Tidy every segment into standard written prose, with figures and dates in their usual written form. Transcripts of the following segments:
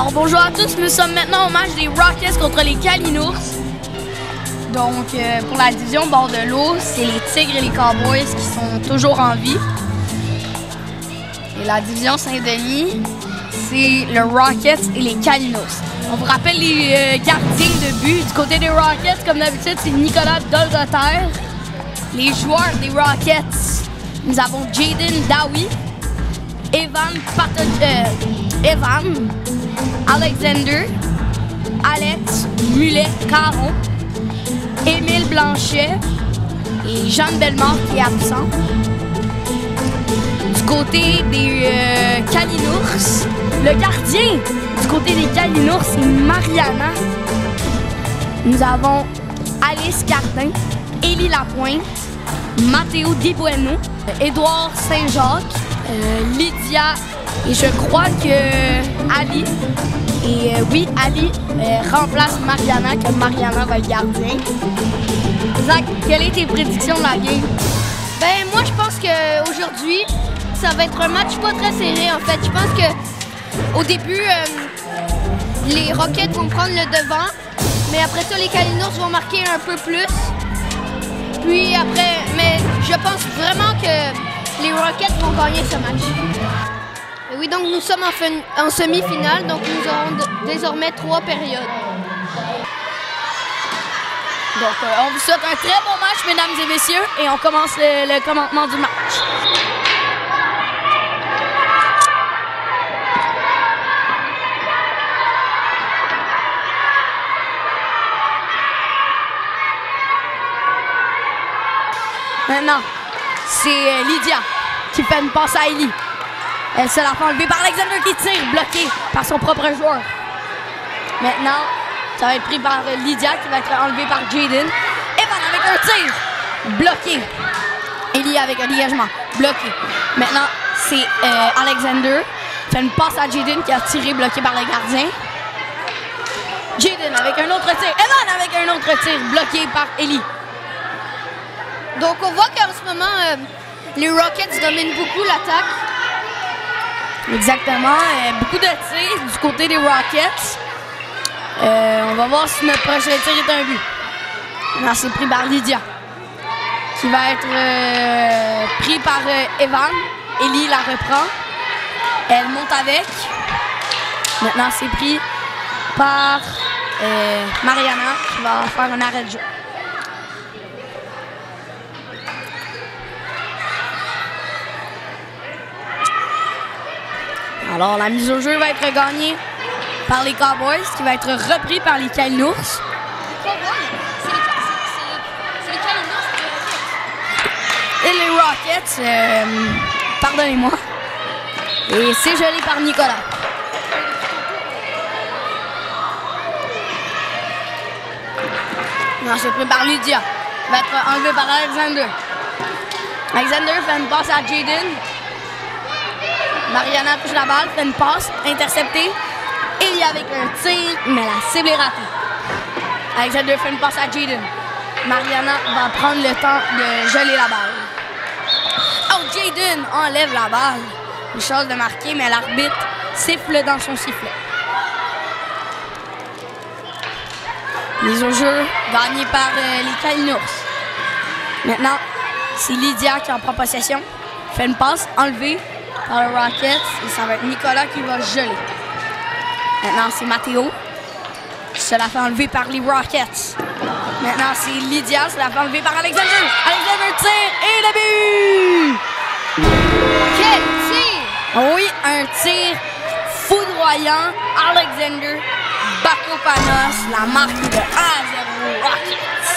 Alors bonjour à tous, nous sommes maintenant au match des Rockets contre les Kalinours. Donc pour la division bord de l'eau, c'est les Tigres et les Cowboys qui sont toujours en vie. Et la division Saint-Denis, c'est le Rockets et les Kalinours. On vous rappelle les gardiens de but. Du côté des Rockets, comme d'habitude, c'est Nicolas Dolgoter. Les joueurs des Rockets, nous avons Jaden Dawi, Evan, Alexander, Alex Mulet-Caron, Émile Blanchet et Jeanne Bellemare qui est absent. Du côté des Kalinours, le gardien du côté des Kalinours, c'est Mariana. Nous avons Alice Cardin, Élie Lapointe, Mathéo Desbueno, Édouard Saint-Jacques, Lydia et je crois que Ali. Et oui, Ali remplace Mariana, que Mariana va être gardien. Zach, quelle est tes prédictions de la game? Ben moi je pense qu'aujourd'hui, ça va être un match pas très serré en fait. Je pense que au début, les Rockets vont prendre le devant, mais après ça, les Kalinours vont marquer un peu plus. Puis après, mais je pense vraiment que les Rockets vont gagner ce match. Et oui, donc nous sommes en semi-finale, donc nous aurons désormais 3 périodes. Donc on vous souhaite un très bon match, mesdames et messieurs, et on commence le commentement du match. Maintenant, c'est Lydia qui fait une passe à Ellie. Elle se la fait enlever par Alexander qui tire, bloqué par son propre joueur. Maintenant, ça va être pris par Lydia qui va être enlevé par Jaden. Evan avec un tir, bloqué. Ellie avec un dégagement, bloqué. Maintenant, c'est Alexander qui fait une passe à Jaden qui a tiré, bloqué par le gardien. Jaden avec un autre tir. Evan avec un autre tir, bloqué par Ellie. Donc on voit qu'en ce moment, les Rockets dominent beaucoup l'attaque. Exactement, beaucoup de tirs du côté des Rockets. On va voir si notre prochain tir est un but. Non, c'est pris par Lydia, qui va être pris par Evan. Ellie la reprend. Elle monte avec. Maintenant, c'est pris par Mariana, qui va faire un arrêt de jeu. Alors, la mise au jeu va être gagnée par les Cowboys, qui va être repris par les Kalinours. C'est les Kalinours Et les Rockets, pardonnez-moi. Et c'est gelé par Nicolas. Non, c'est pris par Lydia. Il va être enlevé par Alexander. Alexander fait une passe à Jaden. Mariana touche la balle, fait une passe, interceptée. Ellie avec un tir, mais la cible est ratée. Alexander fait une passe à Jaden. Mariana va prendre le temps de geler la balle. Oh, Jaden enlève la balle. Une chance de marquer, mais l'arbitre siffle dans son sifflet. Mise au jeu, gagnée par les Kalinours. Maintenant, c'est Lydia qui en prend possession. Fait une passe, enlevée par le Rockets, et ça va être Nicolas qui va geler. Maintenant, c'est Mathéo qui se la fait enlever par les Rockets. Maintenant, c'est Lydia, se la fait enlever par Alexander. Alexander tire et le but! Quel tir! Oh oui, un tir foudroyant. Alexander Bakopanos, la marque de 1-0 Rockets.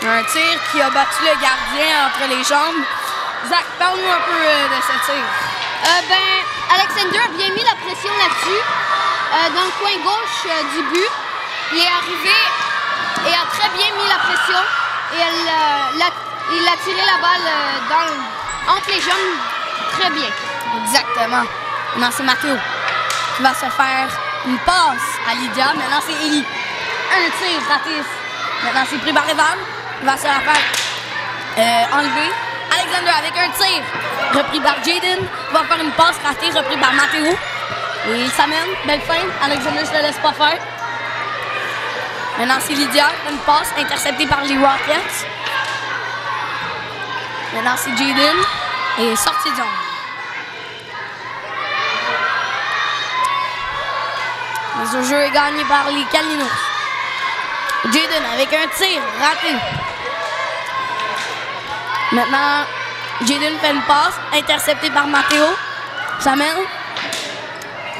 Un tir qui a battu le gardien entre les jambes. Zach, parle-nous un peu de ce tir. Alexander a bien mis la pression là-dessus, dans le coin gauche du but. Il est arrivé et a très bien mis la pression. Et il a tiré la balle entre les jambes très bien. Exactement. Maintenant, c'est Mathéo qui va se faire une passe à Lydia. Maintenant, c'est Ellie. Un tir raté. Maintenant, c'est pris par Evan. Il va se la faire enlever. Alexander avec un tir repris par Jaden, va faire une passe ratée, repris par Mathéo. Et ça mène, belle fin. Alexander se le laisse pas faire. Maintenant, c'est Lydia, une passe interceptée par les Rockets. Maintenant, c'est Jaden et sortie de zone. Le jeu est gagné par les Kalinours. Jaden avec un tir raté. Maintenant, Jaden fait une passe interceptée par Matteo. Ça mène.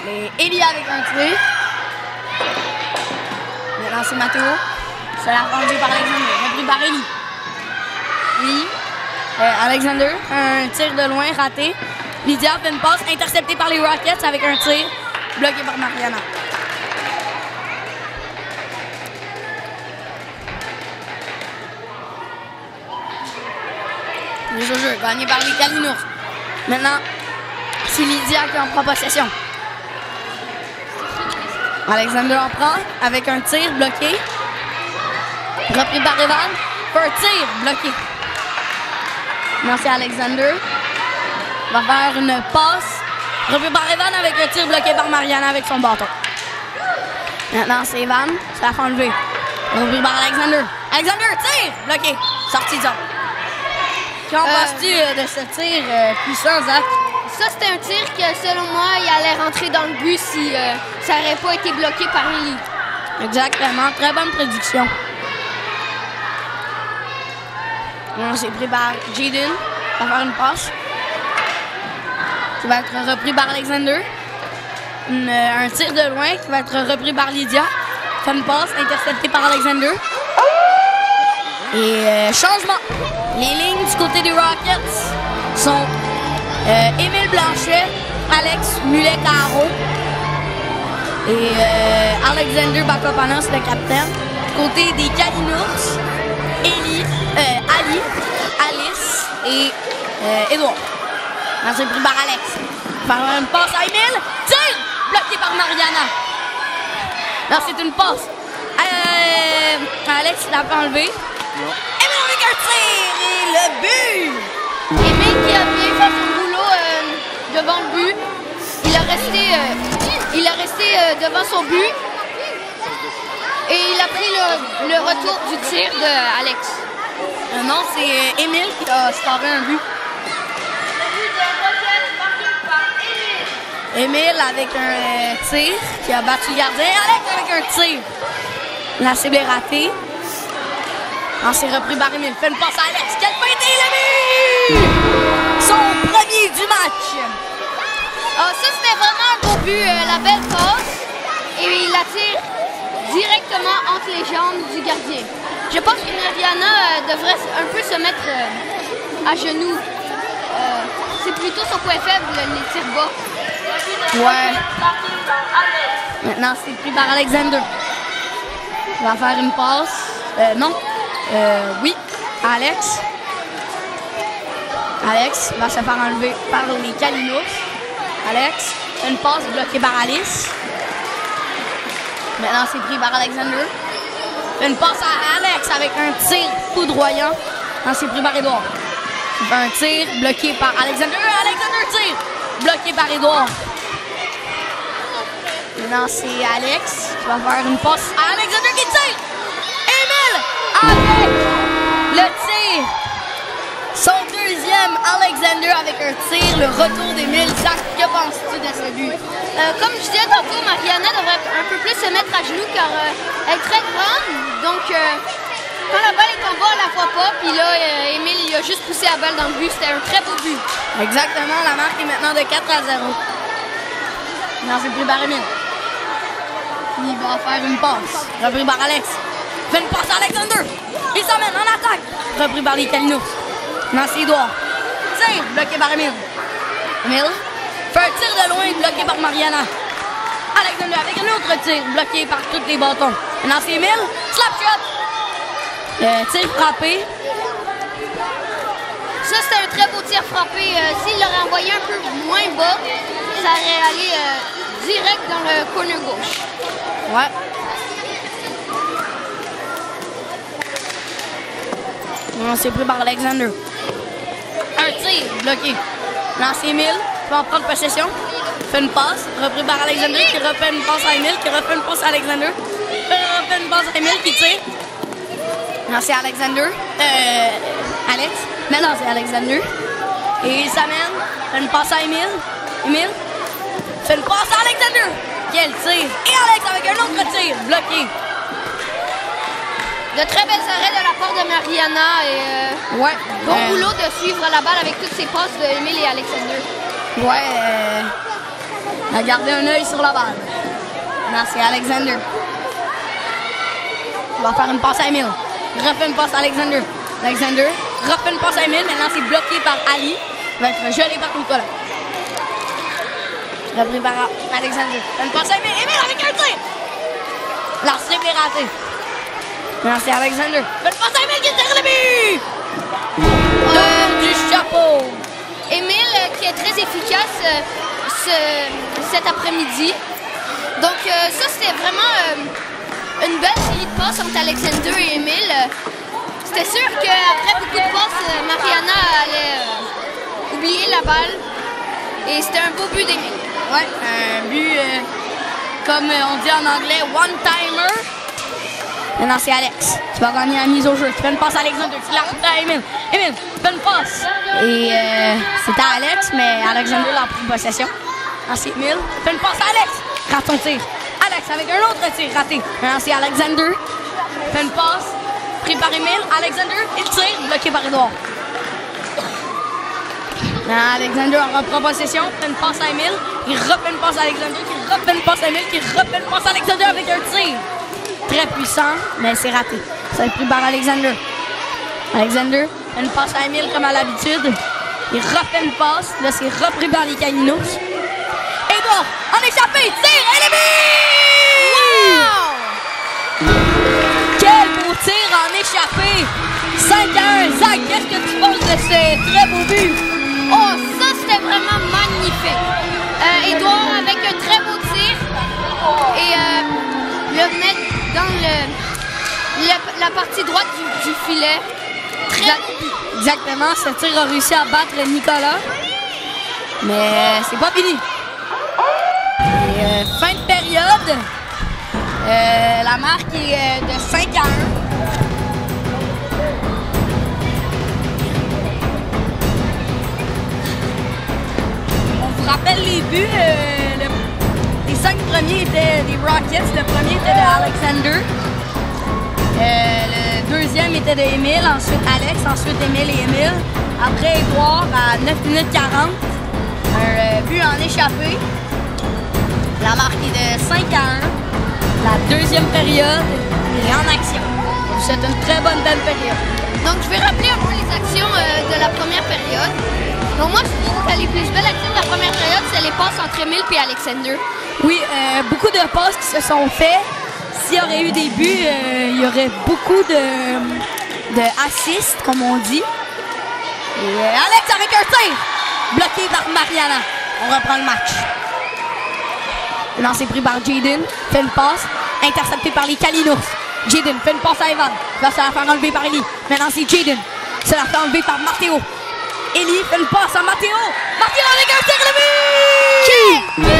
Et Eli avec un tir. Maintenant, c'est Matteo. C'est la rendu par Alexander. Repris par Eli. Oui. Alexander, un tir de loin raté. Lydia fait une passe interceptée par les Rockets avec un tir bloqué par Mariana. Le jeu gagné par les Kalinours. Maintenant, c'est Lydia qui en prend possession. Alexander en prend avec un tir bloqué. Repris par Evan. Fait un tir bloqué. Maintenant, c'est Alexander. Va faire une passe. Repris par Evan avec un tir bloqué par Mariana avec son bâton. Maintenant, c'est Evan. Ça la fait enlever. Repris par Alexander. Alexander, tir bloqué. Sortie de zone. Qu'en penses-tu de ce tir puissant, Zach? Ça, c'était un tir que, selon moi, il allait rentrer dans le but si ça n'aurait pas été bloqué par Eli. Exactement. Très bonne prédiction. On s'est pris par Jaden. On va faire une passe. Qui va être repris par Alexander. Un tir de loin qui va être repris par Lydia. Fait une passe interceptée par Alexander. Et changement. Les lignes du côté des Rockets sont Émile Blanchet, Alex Mulet-Caro et Alexander Bakopanos, le capitaine. Du côté des Kalinours, Ali, Alice et Edouard. C'est pris par Alex. Par une passe à Émile. Tir! Bloqué par Mariana. Là, c'est une passe. Alex l'a pas enlevé. Émile avec un tir et le but! Émile qui a bien fait son boulot devant le but. Il a resté devant son but. Et il a pris le retour du tir d'Alex. Non, c'est Émile qui a scoré un but. Émile avec un tir qui a battu le gardien. Alex avec un tir. La cible est ratée. C'est repris par Émile. Fait une passe à Alex. Quel pété le but! Son premier du match. Ça, c'était vraiment un beau but. La belle passe. Et il la tire directement entre les jambes du gardien. Je pense que Mariana devrait un peu se mettre à genoux. C'est plutôt son point faible, les tirs bas. Ouais. Maintenant, c'est pris par Alexander. Il va faire une passe. Non. Oui. Alex. Alex va se faire enlever par les Kalinours. Alex. Une passe bloquée par Alice. Maintenant, c'est pris par Alexander. Une passe à Alex avec un tir foudroyant. Maintenant, c'est pris par Edouard. Un tir bloqué par Alexander. Alexander tire. Bloqué par Edouard. Maintenant, c'est Alex qui va faire une passe à Alexander qui tire. Émile avec le tir. Son deuxième, Alexander avec un tir. Le retour d'Émile. Zach, que penses-tu de ce but? Comme je disais tantôt, Mariana devrait un peu plus se mettre à genoux car elle est très grande. Donc, quand la balle est en bas, elle la voit pas. Puis là, Émile, il a juste poussé la balle dans le but. C'était un très beau but. Exactement. La marque est maintenant de 4-0. Non, c'est pris par Émile. Il va faire une passe. Repris par Alex. Fait une passe à Alexander. Il s'emmène en attaque. Repris par les Kalinours. Non, c'est Edouard. Tir, bloqué par Émile. Émile fait un tir de loin, bloqué par Mariana. Alexander avec un autre tir, bloqué par tous les bâtons. Maintenant, c'est Émile. Slap shot. Tir frappé. Ça, c'était un très beau tir frappé. S'il l'aurait envoyé un peu moins bas, ça aurait allé direct dans le corner gauche. Ouais. Non, c'est pris par Alexander. Un tir bloqué. Là, c'est Émile. Il va en prendre possession. fait une passe, repris par Alexander, qui refait une passe à Emile, qui refait une passe à Alexander, refait une passe à Emile, qui tire. Non, c'est Alexander. Alex. Maintenant, c'est Alexander. Et il s'amène, fait une passe à Emile. Emile fait une passe à Alexander. Quel tir! Et Alex avec un autre tir, bloqué. De très belles arrêts de la part de Mariana et Ouais. bon boulot de suivre la balle avec toutes ces passes de Emile et Alexander. Ouais. Elle a gardé un œil sur la balle. Non, c'est Alexander. Il va faire une passe à Emile. Refait une passe à Alexander. Alexander refait une passe à Emile. Maintenant, c'est bloqué par Ali. Il va être gelé par Nicolas. Repris par Alexander. Fait une passe à Emile. Emile avec un tir. La slip est ratée. Maintenant, c'est Alexander. Fait une passe à Emile qui tire le but. Du chapeau. Emile qui est très efficace cet après-midi. Donc ça, c'était vraiment une belle série de passes entre Alexander et Emile. C'était sûr qu'après beaucoup de passes, Mariana allait oublier la balle. Et c'était un beau but d'Emile. Ouais, un but, comme on dit en anglais, one-timer. Maintenant, c'est Alex qui va gagner la mise au jeu. Tu fais une passe à Alexander, tu la refais à Emile. Emile, fais une passe. Et c'était Alex, mais Alexander l'a pris possession. Maintenant, c'est Emile. Fais une passe à Alex. Rate ton tir. Alex avec un autre tir raté. Maintenant, c'est Alexander. Fait une passe. Pris par Emile. Alexander, il tire. Bloqué par Edouard. Alexander reprend possession. Fait une passe à Emile. Il refait une passe à Alexander. Qui refait une passe à Emile. Qui refait une passe à Alexander avec un tir. Très puissant, mais c'est raté. Ça va être pris par Alexander. Alexander fait une passe à Emile comme à l'habitude. Il refait une passe. Là, c'est repris par les Caninos. Edouard, en échappé, tire, et le but! Wow! Quel beau tir en échappé! 5-1. Zach, qu'est-ce que tu penses de ce très beau but? Oh, ça, c'était vraiment magnifique. Edouard avec un très beau tir. Et le mettre dans la partie droite du filet. Très beau but. Exactement, ce tir a réussi à battre Nicolas. Mais c'est pas fini. Et, fin de période. La marque est de 5-1. On vous rappelle les buts. Les 5 premiers étaient des Rockets. Le premier était de Alexander. Le deuxième était de Emile. Ensuite Alex. Ensuite Emile et Emile. Après Edouard à 9 minutes 40. Un but en échappé. La marque est de 5-1. La deuxième période est en action. C'est une très bonne période. Donc, je vais rappeler un peu les actions de la première période. Donc, moi, je trouve que les plus belles actions de la première période, c'est les passes entre Emile et Alexander. Oui, beaucoup de passes qui se sont faites. S'il y aurait eu des buts, il y aurait beaucoup de assists, comme on dit. Et Alex avec un tir! Bloqué par Mariana. On reprend le match. Lancé pris par Jaden. Fait une passe. Intercepté par les Kalinours. Jaden fait une passe à Evan. Là, ça va faire enlever par Eli. Maintenant, c'est Jaden. Ça va faire enlever par Matteo. Eli fait une passe à Matteo. Matteo avec un tir, le but! Quel but!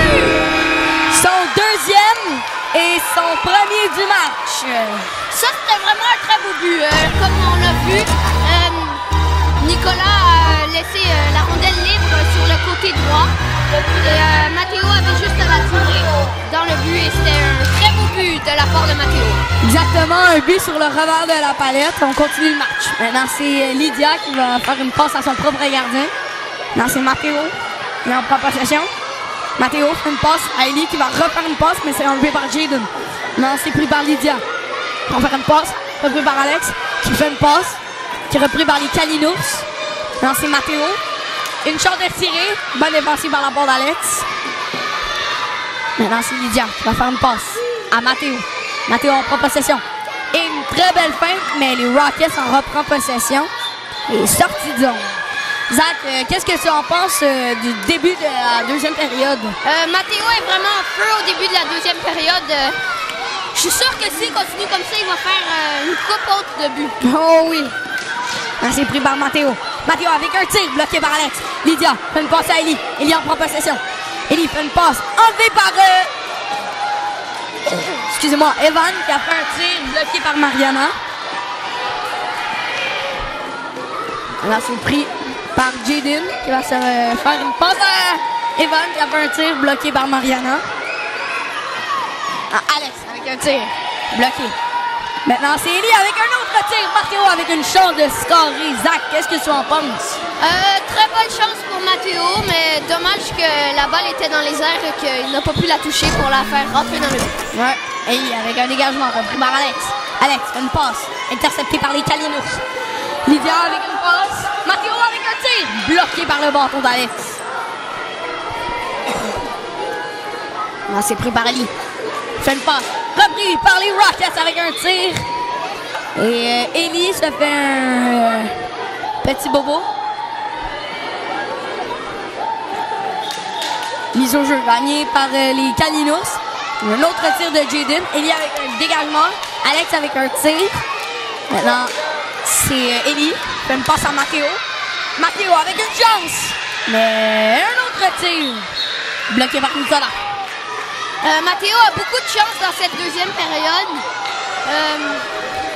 Son deuxième et son premier du match. Ça, c'était vraiment un très beau but. Comme on l'a vu, Nicolas a laissé la rondelle libre sur le côté droit. Et Matteo avait juste à la tirer dans le but et c'était un très beau but de la part de Matteo. Exactement, un but sur le revers de la palette. On continue le match. Maintenant, c'est Lydia qui va faire une passe à son propre gardien. Maintenant, c'est Matteo qui en prend possession. Matteo fait une passe à Eli qui va refaire une passe, mais c'est enlevé par Jaden. Maintenant, c'est pris par Lydia. On va faire une passe, repris par Alex qui fait une passe, qui est repris par les Kalinours. Maintenant, c'est Matteo. Une chance de tirer. Bonne défensive par la part d'Alex. Maintenant, c'est Lydia qui va faire une passe à Matteo. Matteo en prend possession. Et une très belle fin, mais les Rockets en reprend possession. Et sortie de zone. Zach, qu'est-ce que tu en penses du début de la deuxième période? Matteo est vraiment en feu au début de la deuxième période. Je suis sûr que s'il continue comme ça, il va faire une coupe haute de but. Oh oui. C'est pris par Matteo. Matteo avec un tir bloqué par Alex. Lydia fait une passe à Eli. Eli en prend possession. Ellie fait une passe enlevée par... excusez-moi, Evan qui a fait un tir bloqué par Mariana. Là, c'est pris par Jaden qui va se faire une passe à Evan qui a fait un tir bloqué par Mariana. Alex avec un tir bloqué. Maintenant, c'est Ellie avec un autre tir. Matteo avec une chance de scorer. Zach, qu'est-ce que tu en penses? Très bonne chance pour Matteo, mais dommage que la balle était dans les airs et qu'il n'a pas pu la toucher pour la faire rentrer dans le but. Ouais. Ellie avec un dégagement repris par Alex. Alex fait une passe interceptée par les Kalinours. Lydia avec une passe. Matteo avec un tir bloqué par le bâton d'Alex. Là, c'est pris par Ellie. Fait une passe repris par les Rockets avec un tir. Et Ellie se fait un petit bobo. Mise au jeu gagnée par les Kalinours. Un autre tir de Jaden. Ellie avec un dégagement. Alex avec un tir. Maintenant, c'est Ellie. Fait une passe à Matteo. Matteo avec une chance. Mais un autre tir. Bloqué par Nicolas. Matteo a beaucoup de chance dans cette deuxième période.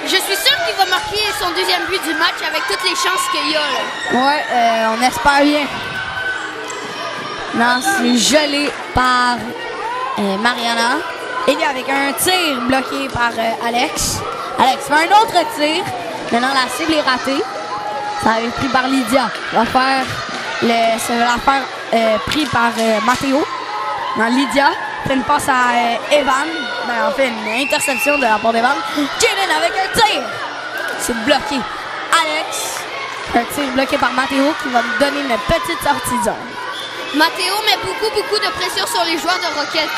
Je suis sûr qu'il va marquer son deuxième but du match avec toutes les chances qu'il y a. Là. Ouais, on espère bien. Non, c'est gelé par Mariana. Ellie avec un tir bloqué par Alex. Alex fait un autre tir. Maintenant, la cible est ratée. Ça va être pris par Lydia. Ça va la faire pris par Matteo. Non, Lydia fait une passe à Evan. Ben, en fait, une interception de la part d'Evan. Jaden avec un tir. C'est bloqué. Alex, un tir bloqué par Matteo qui va nous donner une petite sortie de zone. Matteo met beaucoup de pression sur les joueurs de Rocket.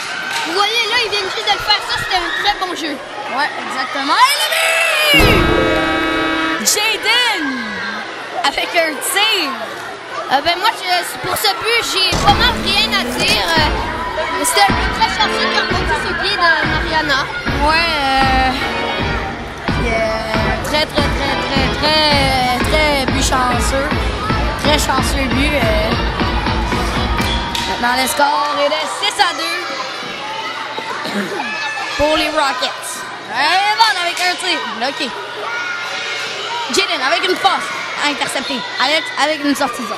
Vous voyez là, ils viennent juste de le faire. Ça, c'était un très bon jeu. Ouais, exactement. Et le but! Jaden avec un tir. Ben moi, pour ce but, j'ai vraiment rien à dire. C'était un but très chanceux qui a remonté sur le pied de Mariana. Ouais, très but chanceux. Très chanceux but. Maintenant, le score est de 6-2 pour les Rockets. Evan avec un tir. OK. Jaden avec une passe interceptée. Alex avec une sortie de zone.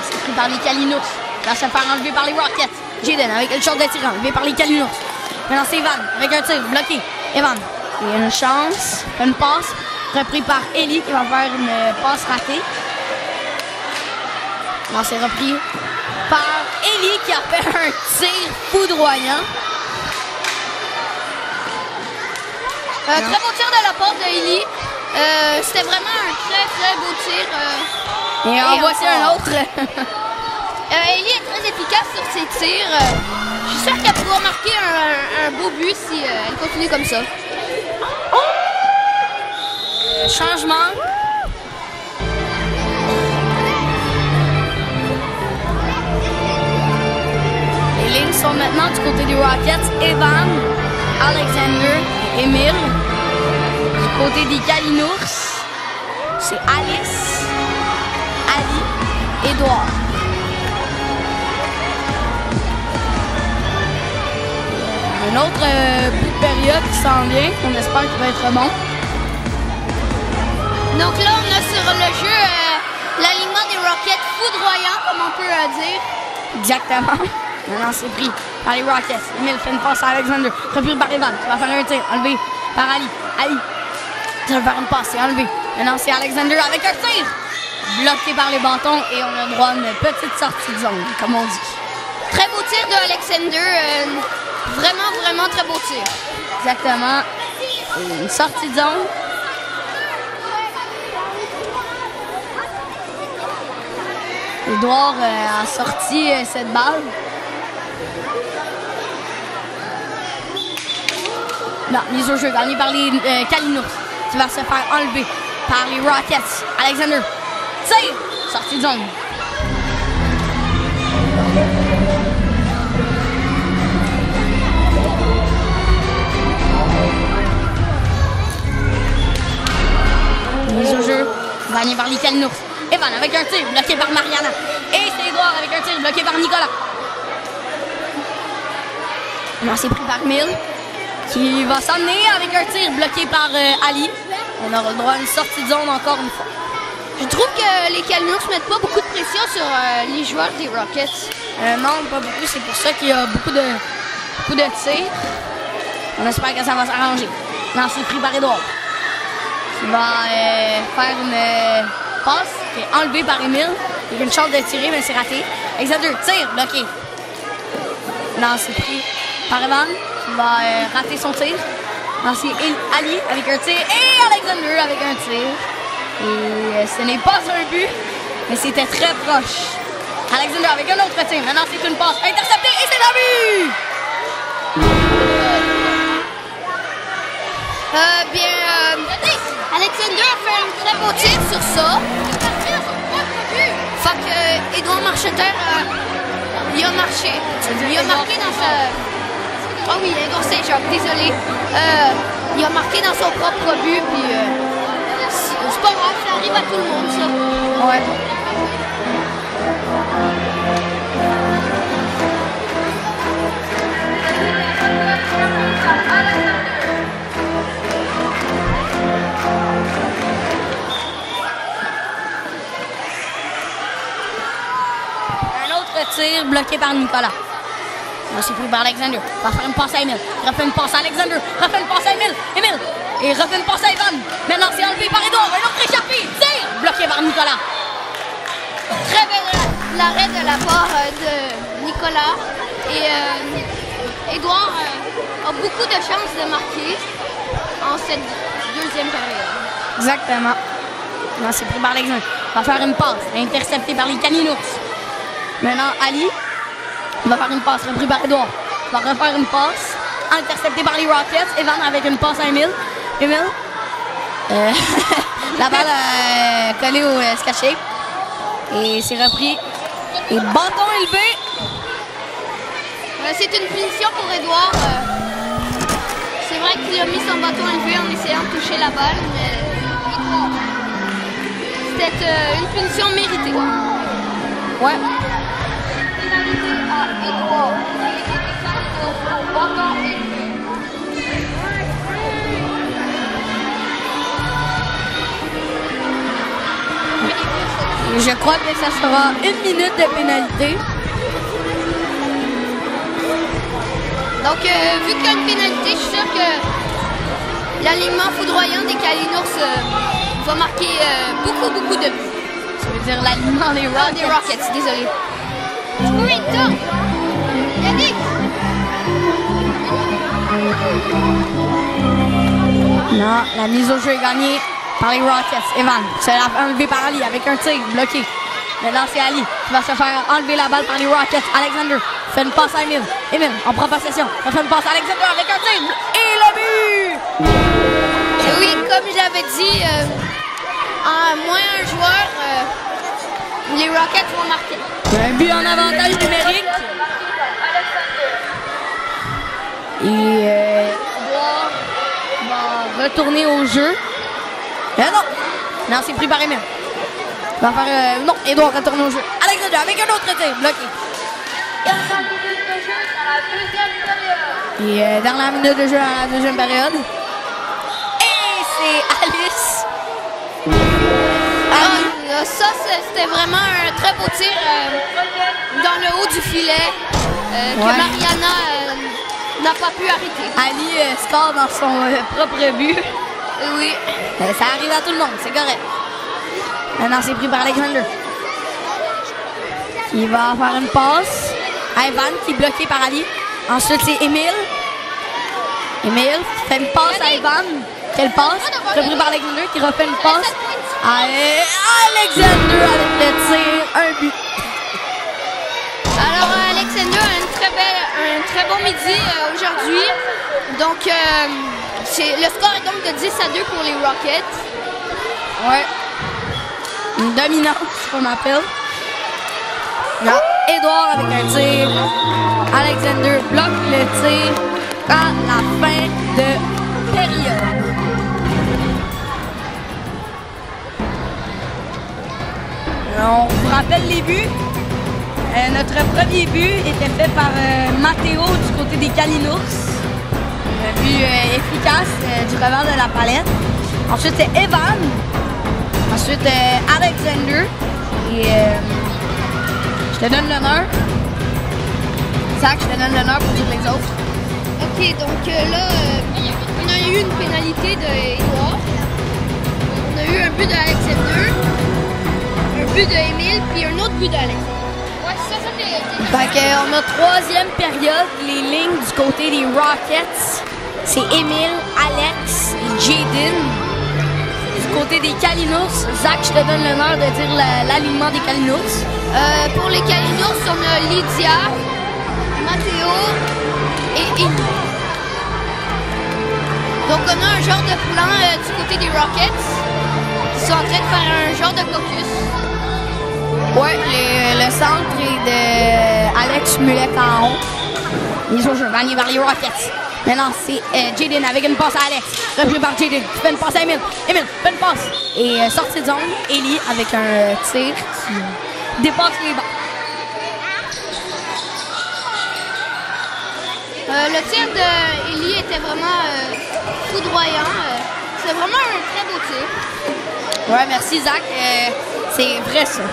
C'est pris par les Kalinours. Là, se faire enlever par les Rockets. Jaden avec une chance de tir enlevé par les Kalinours. Maintenant, c'est Evan avec un tir bloqué. Evan, il y a une chance. Une passe repris par Ellie qui va faire une passe ratée. Là, c'est repris par Ellie qui a fait un tir foudroyant. Très beau tir de la part de Ellie. C'était vraiment un très beau tir. Et en voici un autre. Ellie est très efficace sur ses tirs. Je suis sûre qu'elle pourra marquer un beau but si elle continue comme ça. Changement. Les lignes sont maintenant du côté des Rockets. Evan, Alexander, Emile. Du côté des Kalinours, c'est Alice, Ali, Edouard. Un autre bout de période qui s'en vient. On espère qu'il va être bon. Donc là, on a sur le jeu l'alignement des Rockets foudroyant, comme on peut dire. Exactement. Maintenant, c'est pris par les Rockets. Emile fait une passe à Alexander. Repris par Evan. Qui va faire un tir. Enlevé par Ali. Ali. Ça va faire une passe. C'est enlevé. Maintenant, c'est Alexander avec un tir. Bloqué par les bâtons. Et on a droit à une petite sortie de zone, comme on dit. Très beau tir de Alexander. Vraiment très beau tir. Exactement. Et une sortie de zone. Edouard a sorti cette balle. Non, mise au jeu gagnée par les Kalinours qui va se faire enlever par les Rockets. Alexander, tire, sortie de zone. Mise au jeu gagnée par les Kalinours. Evan avec un tir bloqué par Mariana. Et c'est Edouard avec un tir bloqué par Nicolas. Lancé pris par Emile, qui va s'emmener avec un tir bloqué par Ali. On aura le droit à une sortie de zone encore une fois. Je trouve que les Kalinours ne mettent pas beaucoup de pression sur les joueurs des Rockets. Non, pas beaucoup. C'est pour ça qu'il y a beaucoup de tirs. On espère que ça va s'arranger. Lancé pris par Edouard. Qui va faire une passe qui est enlevée par Emile. Il a une chance de tirer, mais c'est raté. Alexander, tire, bloqué. Lancé pris par Evan. Qui va rater son tir. Lancé Ali avec un tir. Et Alexander avec un tir. Et ce n'est pas un but, mais c'était très proche. Alexander avec un autre tir. Maintenant, c'est une passe interceptée et c'est un but! Alexander a fait un très beau tir sur ça. Fait que Edouard Marcheterre, il a marché. Il a marqué dans sa... Ah oui, Edouard Saint-Jacques, désolé. Il a marqué dans son propre but, puis c'est pas grave, ça arrive à tout le monde, ça. Ouais. Un autre tir bloqué par Nicolas. C'est pris par Alexander. Va faire une passe à Emile. Refait une passe à Alexander. Refait une passe à Emile. Emile. Et refait une passe à Evan. Maintenant, c'est enlevé par Edouard. Un autre échappé. Tire. Bloqué par Nicolas. Très bel l'arrêt de la part de Nicolas. Et Edouard a beaucoup de chances de marquer en cette deuxième période. Exactement. Non, c'est pris par Alexander. Va faire une passe. Intercepté par les Kalinours. Maintenant, Ali va faire une passe. Repris par Edouard. Va refaire une passe. Intercepté par les Rockets. Evan avec une passe à Emile. Emile. La balle collée au skate. Et c'est repris. Et bâton élevé. C'est une punition pour Edouard. C'est vrai qu'il a mis son bâton élevé en essayant de toucher la balle, mais c'était une punition méritée. Ouais. Pénalité à Edouard. Bâton élevé. Je crois que ça sera 1 minute de pénalité. Donc, vu qu'il y a une pénalité, je suis sûr que l'alignement foudroyant des Kalinours va marquer beaucoup de buts. Ça veut dire l'alignement des Rockets. Des Rockets, désolé. Oui, top! Yannick! Non, la mise au jeu est gagnée par les Rockets. Evan se l'a enlevé par Ali avec un tir bloqué. Maintenant, c'est Ali qui va se faire enlever la balle par les Rockets. Alexander fait une passe à Emile. Emile, on prend possession. On fait une passe à Alexander avec un tir. Et le but! Et oui, comme j'avais dit, en moins un joueur, les Rockets vont marquer. Un but en avantage numérique. Et Edouard va retourner au jeu. Non, c'est pris par Emile. Va faire. Non, Edouard retourne au jeu. Alexander avec un autre tir bloqué. Et dernière minute de jeu dans la deuxième période. Et c'est Alice. Ça, c'était vraiment un très beau tir dans le haut du filet que Mariana n'a pas pu arrêter. Ali score dans son propre but. Oui. Ça arrive à tout le monde, c'est correct. Maintenant, c'est pris par Alexander. Il va faire une passe à Evan qui est bloqué par Ali. Ensuite, c'est Emile. Emile fait une passe à Evan. Quelle passe? Repris par Alexander qui refait une passe à Alexander avec le tir. Un but. Alors, Alexander a un très bon midi aujourd'hui. Donc, le score est donc de 10-2 pour les Rockets. Ouais. Une dominante, ce qu'on appelle. Là, Edouard avec un tir. Alexander bloque le tir à la fin de période. On vous rappelle les buts. Notre premier but était fait par Matteo du côté des Kalinours. Un but efficace du revers de la palette. Ensuite, c'est Evan. Ensuite, Alexander. Et je te donne l'honneur. Zach, je te donne l'honneur pour dire les autres. Ok, donc là, on a eu une pénalité d'Edouard. On a eu un but d'Alexander, un but d'Emile, puis un autre but d'Alexander. Ouais, ça c'est... Fait qu'on a troisième période. Les lignes du côté des Rockets, c'est Emile, Alex et Jaden. Du côté des Kalinours, Zach, je te donne l'honneur de dire l'alignement des Kalinours. Pour les Kalinours, on a Lydia, Matteo et Emile. Donc on a un genre de plan du côté des Rockets qui sont en train de faire un genre de caucus. Ouais, le centre est de Alex Mullet-Caron. Ils sont gagné par les Rockets. Maintenant, c'est Jaden avec une passe à Alex. Repris par Jaden. Fait une passe à Emile. Emile, fait une passe. Et sortie de zone, Ellie avec un tir qui dépasse les bancs. Le tir d'Ellie était vraiment foudroyant. C'est vraiment un très beau tir. Ouais, merci Zach. C'est vrai ça.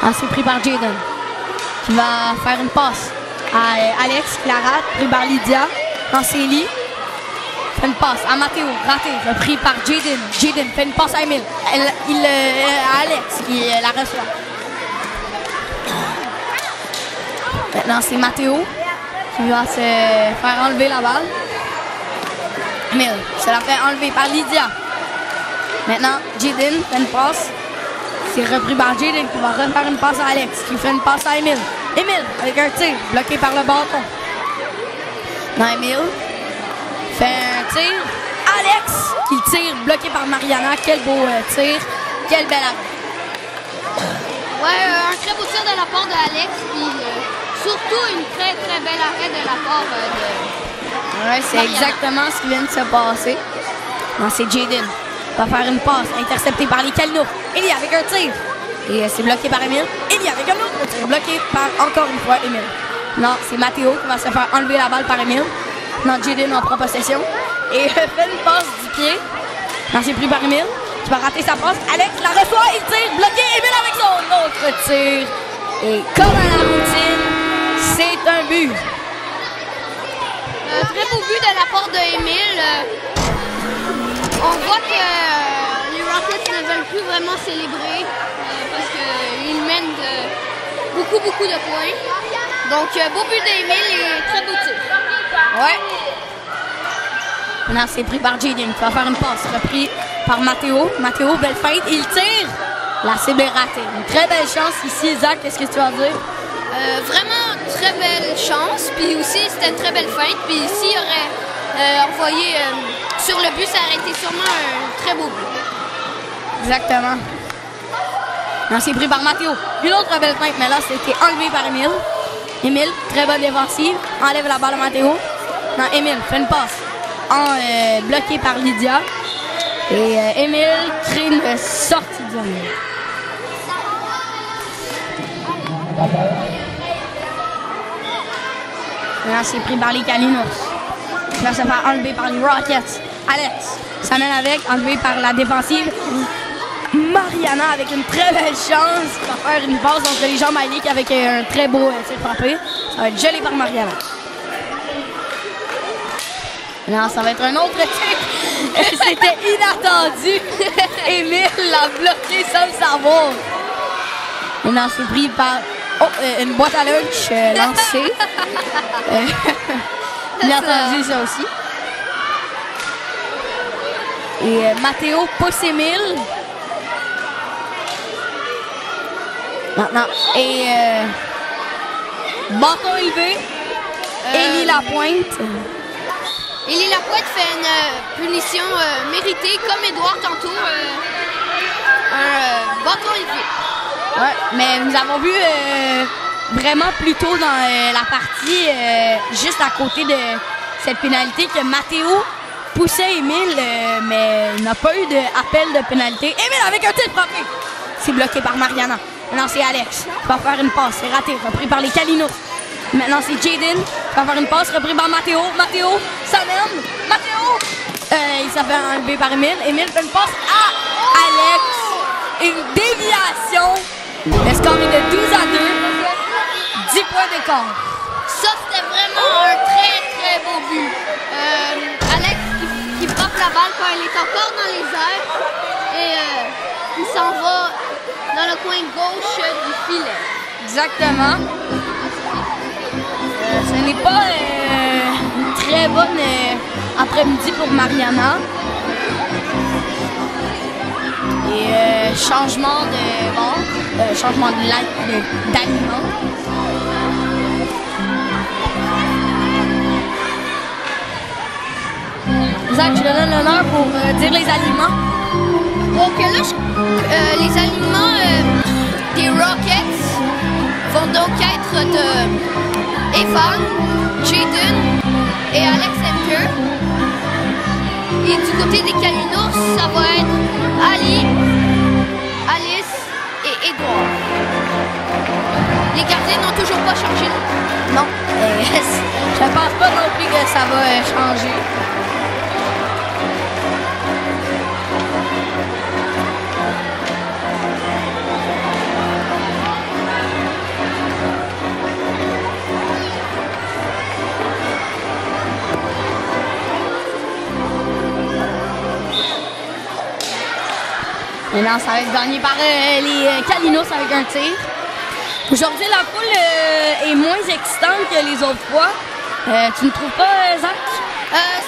Ah, c'est pris par Jaden qui va faire une passe à Alex qui la rate, pris par Lydia. Non, c'est Ellie. Fait une passe à Matteo, raté, repris par Jaden. Jaden fait une passe à Emile. Alex qui la reçoit. Maintenant, c'est Matteo qui va se faire enlever la balle. Emile se la fait enlever par Lydia. Maintenant, Jaden fait une passe. C'est repris par Jaden qui va refaire une passe à Alex, qui fait une passe à Emile. Emile avec un tir, bloqué par le bâton. Non, Emile fait un tir. Alex qui tire, bloqué par Mariana. Quel beau tir. Quel bel arrêt. Ouais, un très beau tir de la part d'Alex. Puis surtout une très très belle arrêt de la part de... Ouais, c'est Mariana. exactement ce qui vient de se passer. Non, c'est Jaden. Va faire une passe interceptée par les Kalinours. Ellie avec un tir. Et c'est bloqué par Emile. Ellie avec un autre tir. Bloqué par encore une fois Emile. Non, c'est Matteo qui va se faire enlever la balle par Emile. Non, Jaden en prend possession. Et fait une passe du pied. Non, c'est pris par Emile. Qui va rater sa passe. Alex la reçoit. Il tire. Bloqué. Emile avec son autre tir. Et comme à la routine, c'est un but. Très beau but de la part d'Emile. On voit que les Rockets ne veulent plus vraiment célébrer parce qu'ils mènent beaucoup de points. Donc, beau but d'Emile et très beau tir. Ouais. Maintenant, c'est pris par Jaden qui va faire une passe. Repris par Matteo. Matteo, belle feinte. Il tire. La cible est ratée. Une très belle chance ici. Zach, qu'est-ce que tu vas dire? Vraiment très belle chance. Puis aussi, c'était une très belle feinte. Puis s'il aurait envoyé sur le but, ça aurait été sûrement un très beau but. Exactement. Non, c'est pris par Matteo. Une autre belle feinte, mais là, c'était enlevé par Emile. Emile, très bonne défensive. Enlève la balle à Matteo. Non, Emile fait une passe. Bloqué par Lydia. Et Emile crée une sortie de zone. Là, c'est pris par les Kalinours. Là, ça fait enlever par les Rockets. Alex s'amène avec, enlevé par la défensive. Mariana avec une très belle chance. Va faire une passe entre les jambes à Nick avec un très beau tir frappé. Ça va être gelé par Mariana. Non, ça va être un autre tir. C'était inattendu. Emile l'a bloqué sans le savoir. Non, c'est pris par une boîte à lunch lancée. Inattendu ça aussi. Et Matteo pousse Emile. Maintenant. Et bâton élevé. Ellie Lapointe. Ellie Lapointe fait une punition méritée, comme Édouard tantôt. Un bâton élevé. Ouais, mais nous avons vu vraiment plus tôt dans la partie, juste à côté de cette pénalité, que Matteo poussait Emile, mais il n'a pas eu d'appel de pénalité. Emile avec un tir frappé. C'est bloqué par Mariana. Maintenant, c'est Alex qui va faire une passe. C'est raté. Repris par les Kalinours. Maintenant, c'est Jaden qui va faire une passe. Repris par Mathéo. Mathéo, ça mène. Mathéo! Il s'est fait enlever par Emile. Emile fait une passe à Alex. Une déviation. Le score est de 12 à 2. 10 points d'écart. Ça, c'était vraiment un très, très beau but. Alex qui frappe la balle quand elle est encore dans les airs. Et il s'en va dans le coin gauche du filet. Exactement. Ce n'est pas une très bonne après-midi pour Mariana. Et changement changement d'aliment. Zach, je te donne l'honneur pour dire les aliments. Ok, là, les aliments des Rockets vont donc être de Evan, Jaden et Alexander. Et du côté des Kalinours, ça va être Ali, Alice et Edouard. Les gardiens n'ont toujours pas changé. Non, je ne pense pas non plus que ça va changer. Maintenant, ça va être gagné par les Kalinours avec un tir. Aujourd'hui, la poule est moins excitante que les autres fois. Tu ne trouves pas, Zach?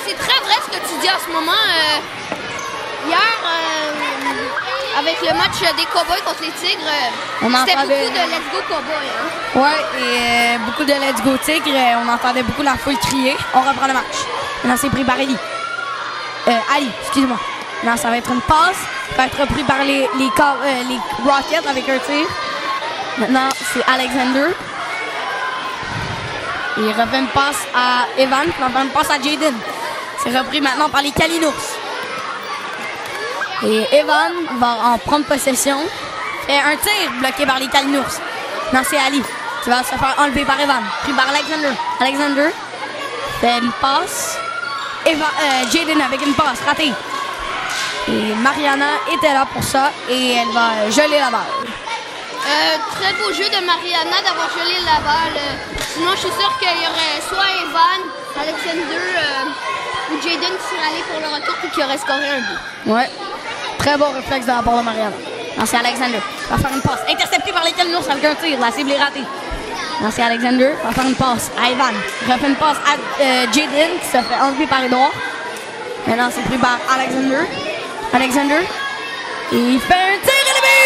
C'est très vrai ce que tu dis en ce moment. Hier, avec le match des Cowboys contre les Tigres, c'était beaucoup de Let's Go Cowboys. Hein? Ouais, et beaucoup de Let's Go Tigres. On entendait beaucoup la foule crier. On reprend le match. Maintenant, c'est pris par Ali. Ali, excuse-moi. Maintenant, ça va être une passe. Ça va être repris par les Rockets avec un tir. Maintenant, c'est Alexander. Il refait une passe à Evan. Il refait une passe à Jaden. C'est repris maintenant par les Kalinours. Et Evan va en prendre possession. Et un tir bloqué par les Kalinours. Maintenant, c'est Ali qui va se faire enlever par Evan. Pris par Alexander. Alexander fait une passe. Jaden avec une passe ratée. Et Mariana était là pour ça et elle va geler la balle. Très beau jeu de Mariana d'avoir gelé la balle. Sinon, je suis sûr qu'il y aurait soit Evan, Alexander ou Jaden qui seraient allés pour le retour et qui auraient scoré un but. Ouais. Très bon réflexe de la part de Mariana. Non, c'est Alexander. Il va faire une passe. Intercepté par les Kalinours avec un tir. La cible est ratée. Non, c'est Alexander. Il va faire une passe à Evan. Il refait une passe à Jaden qui se fait enlever par Edouard. Maintenant, c'est pris par Alexander. Alexander. Et il fait un tir et le but!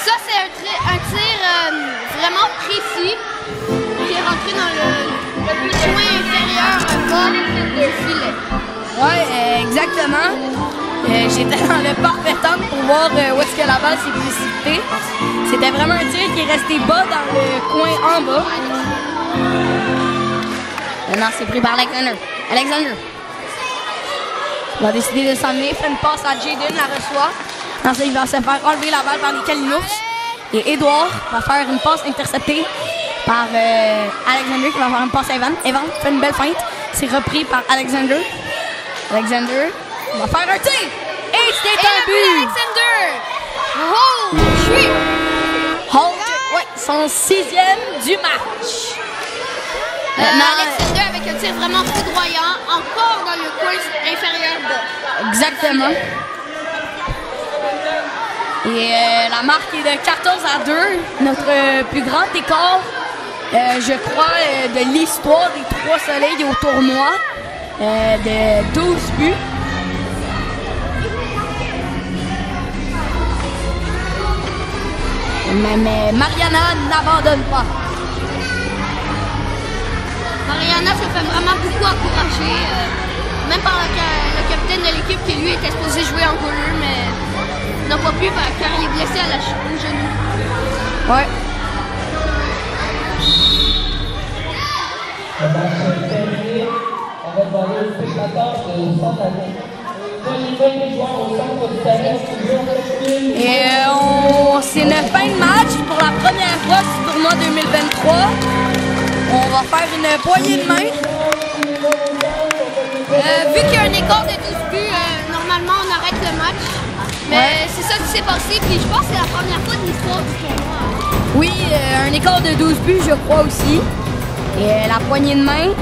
Ça, c'est un tir vraiment précis qui est rentré dans le coin inférieur bas du filet. Ouais, exactement. J'étais dans le parfait angle pour voir où est-ce que la balle s'est précipitée. C'était vraiment un tir qui est resté bas dans le coin en bas. Maintenant, c'est pris par Alexander. Alexander va décider de s'emmener, fait une passe à Jaden, la reçoit. Ensuite, il va se faire enlever la balle par les Kalinours. Et Edouard va faire une passe interceptée par Alexander qui va faire une passe à Evan. Evan fait une belle feinte. C'est repris par Alexander. Alexander va faire un tir. Et c'est un but! Alexander! Oh! Chouette! Holt, ouais, son 6e du match. Alexander avec un tir vraiment foudroyant, encore dans le coin inférieur bas. Exactement. Et la marque est de 14-2. Notre plus grand écart, je crois, de l'histoire des Trois Soleils au tournoi, de 12 buts. Mais Mariana n'abandonne pas. Mariana se fait vraiment beaucoup encourager, même par le capitaine de l'équipe qui lui était supposé jouer en goaler, mais n'a pas pu car il est blessé au genou. Ouais. Le match est terminé. On va demander aux spectateurs de s'en aller. Et c'est une fin de match pour la première fois du tournoi 2023. On va faire une poignée de main. Vu qu'il y a un écart de 12 buts, normalement on arrête le match. Mais c'est ça qui s'est passé, puis je pense que c'est la première fois de l'histoire du tournoi. Oui, un écart de 12 buts, je crois aussi. Et la poignée de main.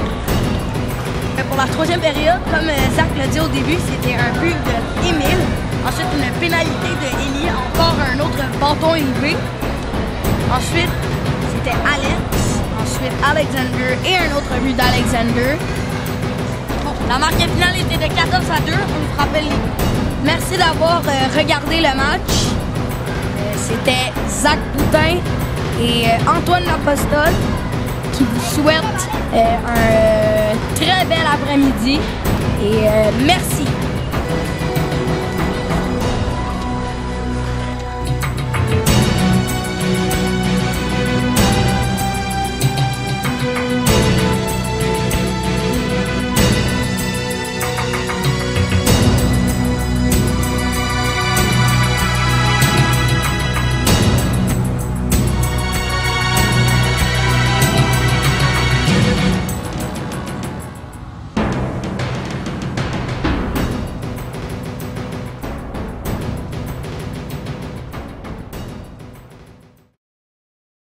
Pour la troisième période, comme Zach l'a dit au début, c'était un but d'Émile. Ensuite, une pénalité de Élie, encore un autre bâton élevé. Ensuite, c'était Alex. Ensuite, Alexander et un autre but d'Alexander. Bon, la marque finale était de 14-2. On vous rappelle. Merci d'avoir regardé le match. C'était Zach Boutin et Antoine Lapostole qui vous souhaitent un très bel après-midi. Et merci.